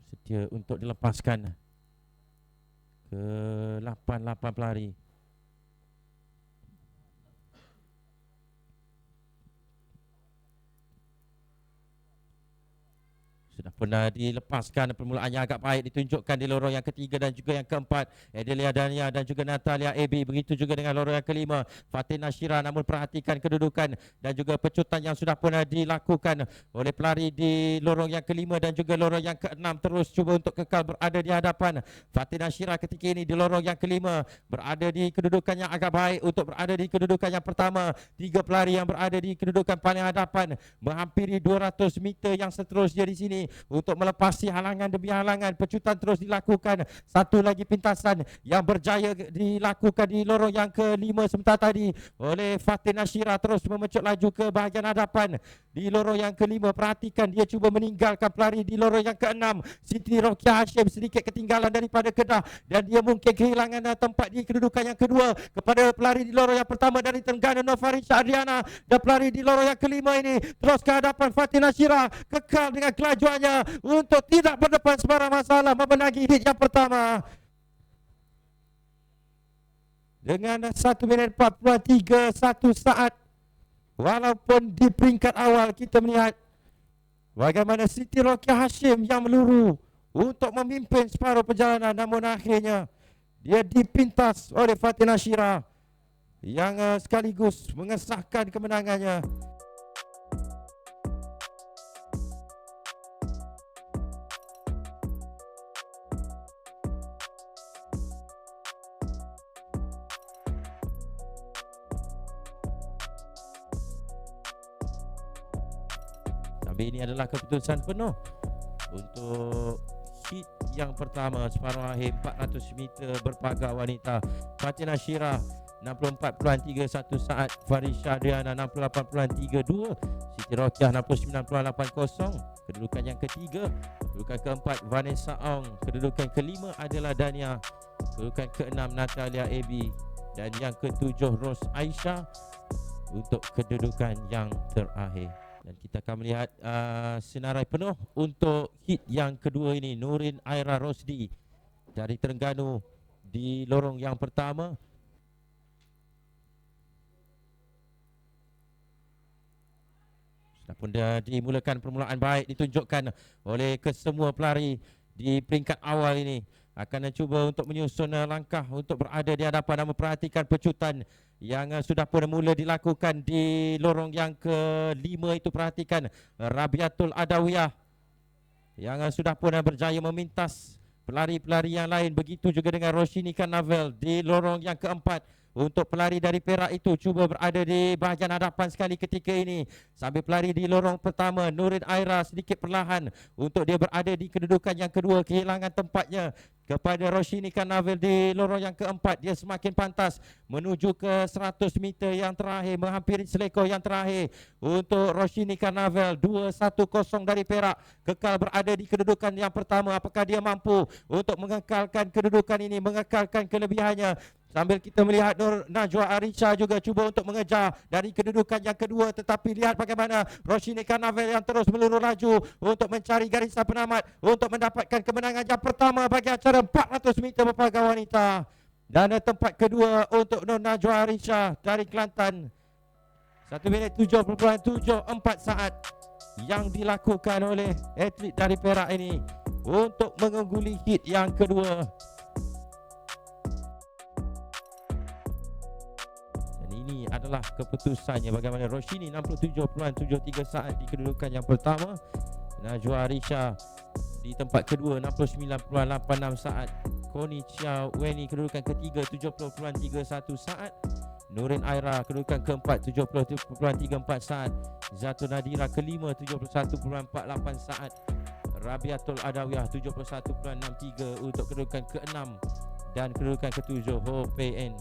setia untuk dilepaskan ke 8 pelari. Sudah pernah dilepaskan, permulaan yang agak baik ditunjukkan di lorong yang ketiga dan juga yang keempat. Adelia Dania dan juga Natalia AB. Begitu juga dengan lorong yang kelima, Fatin Nashira. Namun perhatikan kedudukan dan juga pecutan yang sudah pernah dilakukan oleh pelari di lorong yang kelima dan juga lorong yang keenam. Terus cuba untuk kekal berada di hadapan. Fatin Nashira ketika ini di lorong yang kelima berada di kedudukan yang agak baik untuk berada di kedudukan yang pertama. 3 pelari yang berada di kedudukan paling hadapan menghampiri 200 meter yang seterusnya di sini untuk melepasi halangan demi halangan. Pecutan terus dilakukan. Satu lagi pintasan yang berjaya dilakukan di lorong yang kelima sebentar tadi oleh Fatin Nashira, terus memecut laju ke bahagian hadapan di lorong yang kelima. Perhatikan dia cuba meninggalkan pelari di lorong yang keenam, Siti Rokia Hashim, sedikit ketinggalan daripada Kedah dan dia mungkin kehilangan tempat di kedudukan yang kedua kepada pelari di lorong yang pertama dari Terengganu Novarisha Adriana, dan pelari di lorong yang kelima ini terus ke hadapan Fatin Nashira, kekal dengan kelajuan untuk tidak berdepan sebarang masalah, memenangi hit yang pertama dengan 1 minit 43 1 saat. Walaupun di peringkat awal kita melihat bagaimana Siti Rokia Hashim yang meluru untuk memimpin separuh perjalanan, namun akhirnya dia dipintas oleh Fatin Nashira yang sekaligus mengesahkan kemenangannya. Tapi ini adalah keputusan penuh untuk hit yang pertama separuh akhir 400 meter berpagar wanita. Fatin Nashira 64.31 saat, Farisha Adriana 68.32, Siti Rokiah 69.80. Kedudukan yang ketiga, kedudukan keempat Vanessa Ong, kedudukan kelima adalah Dania, kedudukan keenam Natalia AB dan yang ketujuh Ros Aisyah untuk kedudukan yang terakhir. Dan kita akan melihat senarai penuh untuk hit yang kedua ini. Nurin Aira Rosdi dari Terengganu di lorong yang pertama. Sudah pun dah dimulakan permulaan baik ditunjukkan oleh kesemua pelari di peringkat awal ini. Akan cuba untuk menyusun langkah untuk berada di hadapan dan memperhatikan pecutan yang sudah pun mula dilakukan di lorong yang kelima itu. Perhatikan Rabiatul Adawiyah yang sudah pun berjaya memintas pelari-pelari yang lain. Begitu juga dengan Roshini Kanavel di lorong yang keempat. Untuk pelari dari Perak itu cuba berada di bahagian hadapan sekali ketika ini. Sambil pelari di lorong pertama Nurin Aira sedikit perlahan untuk dia berada di kedudukan yang kedua, kehilangan tempatnya kepada Roshini Kanavel di lorong yang keempat. Dia semakin pantas menuju ke 100 meter yang terakhir, menghampiri selekor yang terakhir untuk Roshini Kanavel. 2-1-0 dari Perak, kekal berada di kedudukan yang pertama. Apakah dia mampu untuk mengekalkan kedudukan ini, mengekalkan kelebihannya? Sambil kita melihat Nur Najwa Arisha juga cuba untuk mengejar dari kedudukan yang kedua, tetapi lihat bagaimana Roshini Kanavel yang terus meluru laju untuk mencari garisan penamat untuk mendapatkan kemenangan yang pertama bagi acara 400 meter berpagar wanita. Dan tempat kedua untuk Nur Najwa Arisha dari Kelantan. 1 minit 7.74 saat yang dilakukan oleh atlet dari Perak ini untuk mengungguli hit yang kedua. Ini adalah keputusannya bagaimana Roshini 67.73 saat di kedudukan yang pertama. Najwa Arisha di tempat kedua 69.86 saat. Koni Chia Weni kedudukan ketiga 70.31 saat. Nurin Aira kedudukan keempat 70.34 saat. Zatun Nadira kelima 71.48 saat. Rabiatul Adawiyah 71.63 untuk kedudukan keenam dan kedudukan ketujuh Ho PN